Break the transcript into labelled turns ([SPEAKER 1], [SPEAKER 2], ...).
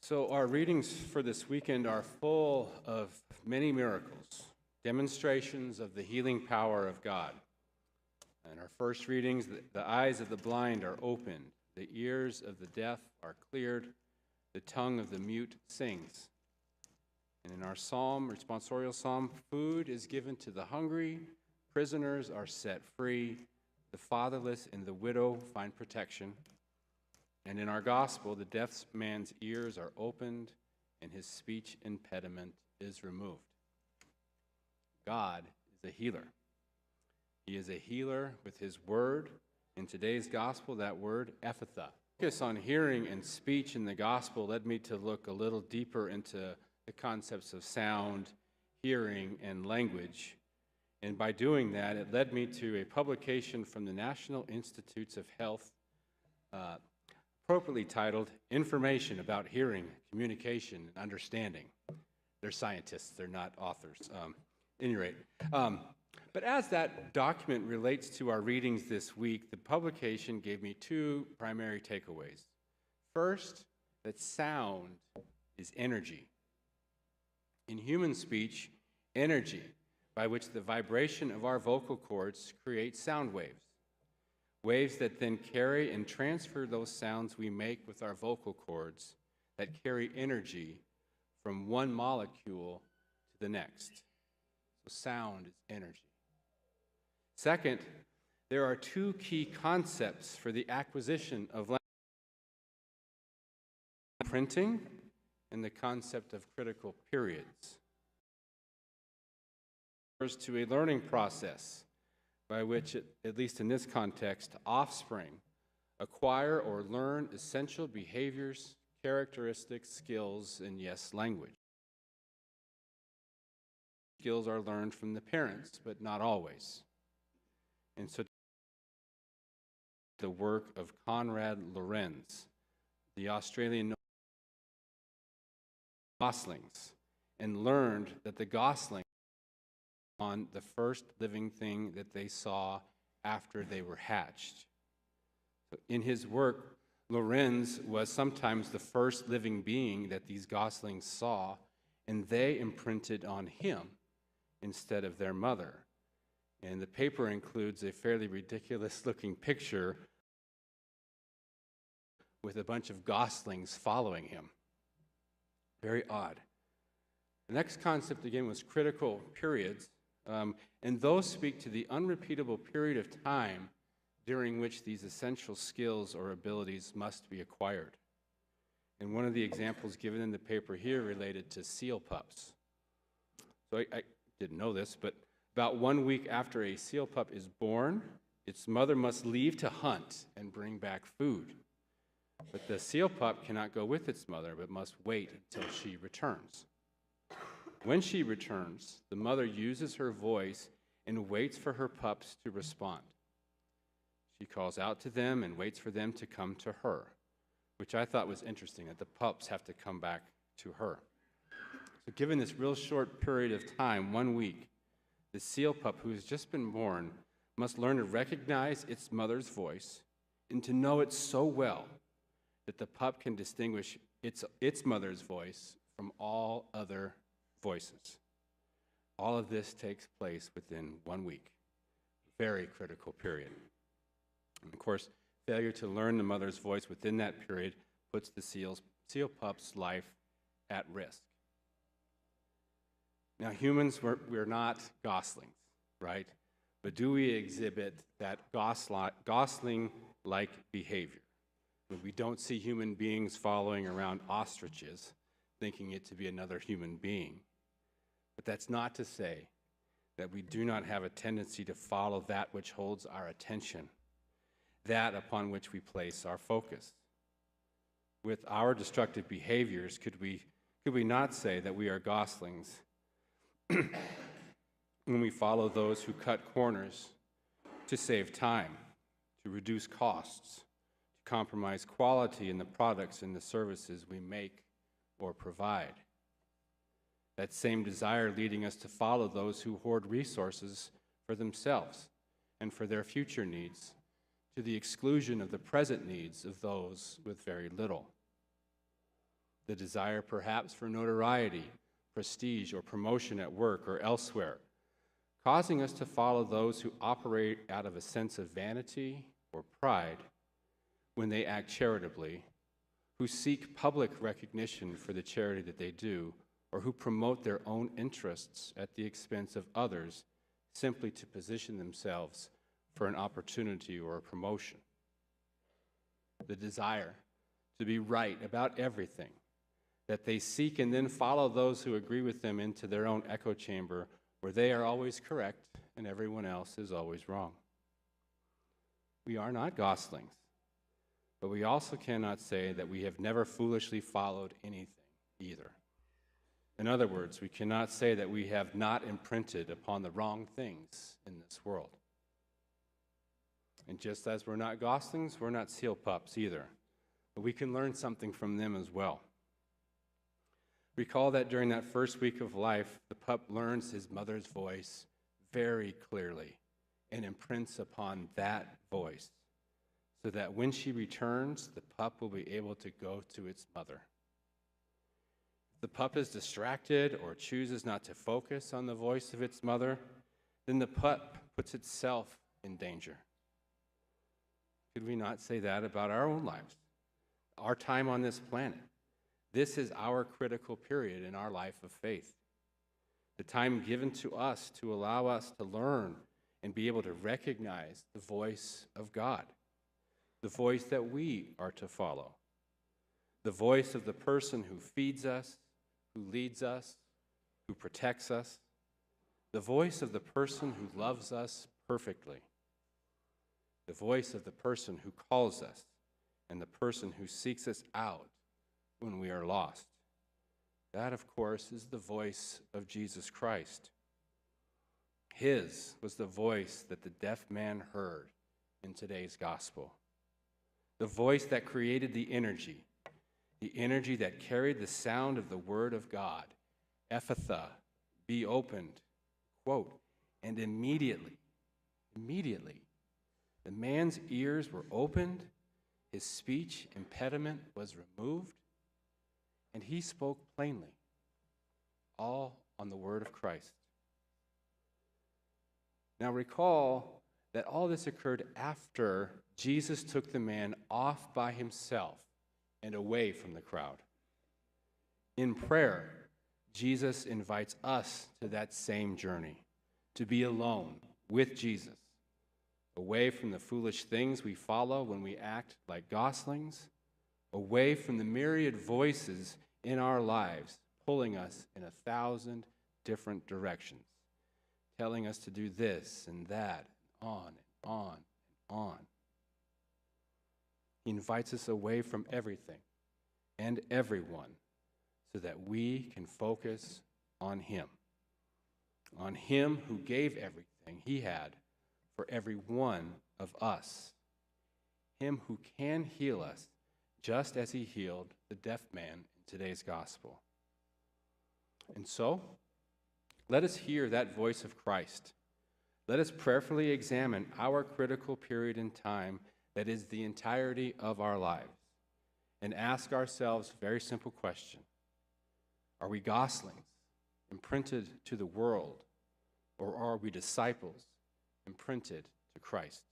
[SPEAKER 1] So, our readings for this weekend are full of many miracles, demonstrations of the healing power of God. In our first readings, the eyes of the blind are opened, the ears of the deaf are cleared, the tongue of the mute sings. And in our psalm, responsorial psalm, food is given to the hungry, prisoners are set free, the fatherless and the widow find protection. And in our gospel, the deaf man's ears are opened and his speech impediment is removed. God is a healer. He is a healer with his word. In today's gospel, that word, ephphatha. Focus on hearing and speech in the gospel led me to look a little deeper into the concepts of sound, hearing, and language. And by doing that, it led me to a publication from the National Institutes of Health, appropriately titled Information About Hearing, Communication, and Understanding. They're scientists, they're not authors. At any rate. But as that document relates to our readings this week, the publication gave me two primary takeaways. First, that sound is energy. In human speech, energy, by which the vibration of our vocal cords creates sound waves. Waves that then carry and transfer those sounds we make with our vocal cords that carry energy from one molecule to the next. So sound is energy. Second, there are two key concepts for the acquisition of language: printing and the concept of critical periods. It refers to a learning process by which, at least in this context, offspring acquire or learn essential behaviors, characteristics, skills, and yes, language. Skills are learned from the parents, but not always. And so the work of Konrad Lorenz, the Australian goslings, and learned that the gosling on the first living thing that they saw after they were hatched. In his work, Lorenz was sometimes the first living being that these goslings saw, and they imprinted on him instead of their mother. And the paper includes a fairly ridiculous-looking picture with a bunch of goslings following him. Very odd. The next concept, again, was critical periods. And those speak to the unrepeatable period of time during which these essential skills or abilities must be acquired. And one of the examples given in the paper here related to seal pups. So I didn't know this, but about 1 week after a seal pup is born, its mother must leave to hunt and bring back food. But the seal pup cannot go with its mother, but must wait until she returns. When she returns, the mother uses her voice and waits for her pups to respond. She calls out to them and waits for them to come to her, which I thought was interesting, that the pups have to come back to her. So given this real short period of time, 1 week, the seal pup who has just been born must learn to recognize its mother's voice and to know it so well that the pup can distinguish its mother's voice from all other voices. All of this takes place within 1 week. Very critical period. And of course, failure to learn the mother's voice within that period puts the seal pup's life at risk. Now, humans, we're not goslings, right? But do we exhibit that gosling-like behavior? We don't see human beings following around ostriches, thinking it to be another human being. But that's not to say that we do not have a tendency to follow that which holds our attention, that upon which we place our focus. With our destructive behaviors, could we not say that we are goslings when we follow those who cut corners to save time, to reduce costs, to compromise quality in the products and the services we make or provide? That same desire leading us to follow those who hoard resources for themselves and for their future needs, to the exclusion of the present needs of those with very little. the desire perhaps for notoriety, prestige, or promotion at work or elsewhere, causing us to follow those who operate out of a sense of vanity or pride when they act charitably, who seek public recognition for the charity that they do, or who promote their own interests at the expense of others simply to position themselves for an opportunity or a promotion. The desire to be right about everything, that they seek and then follow those who agree with them into their own echo chamber where they are always correct and everyone else is always wrong. We are not goslings, but we also cannot say that we have never foolishly followed anything either. In other words, we cannot say that we have not imprinted upon the wrong things in this world. And just as we're not goslings, we're not seal pups either, but we can learn something from them as well. Recall that during that first week of life, the pup learns his mother's voice very clearly and imprints upon that voice so that when she returns, the pup will be able to go to its mother. If the pup is distracted or chooses not to focus on the voice of its mother, then the pup puts itself in danger. Could we not say that about our own lives, our time on this planet? This is our critical period in our life of faith. The time given to us to allow us to learn and be able to recognize the voice of God, the voice that we are to follow, the voice of the person who feeds us, who leads us, who protects us, the voice of the person who loves us perfectly, the voice of the person who calls us, and the person who seeks us out when we are lost. That, of course, is the voice of Jesus Christ. His was the voice that the deaf man heard in today's gospel. The voice that created the energy that carried the sound of the word of God, Ephphatha, be opened, quote, and immediately, the man's ears were opened, his speech impediment was removed, and he spoke plainly, all on the word of Christ. Now recall that all this occurred after Jesus took the man off by himself and away from the crowd. In prayer, Jesus invites us to that same journey, to be alone with Jesus, away from the foolish things we follow when we act like goslings, away from the myriad voices in our lives pulling us in 1,000 different directions, telling us to do this and that, on and on and on. He invites us away from everything and everyone so that we can focus on Him who gave everything He had for every one of us, Him who can heal us just as He healed the deaf man in today's gospel. And so, let us hear that voice of Christ. Let us prayerfully examine our critical period in time that is the entirety of our lives and ask ourselves a very simple question. Are we goslings, imprinted to the world, or are we disciples, imprinted to Christ?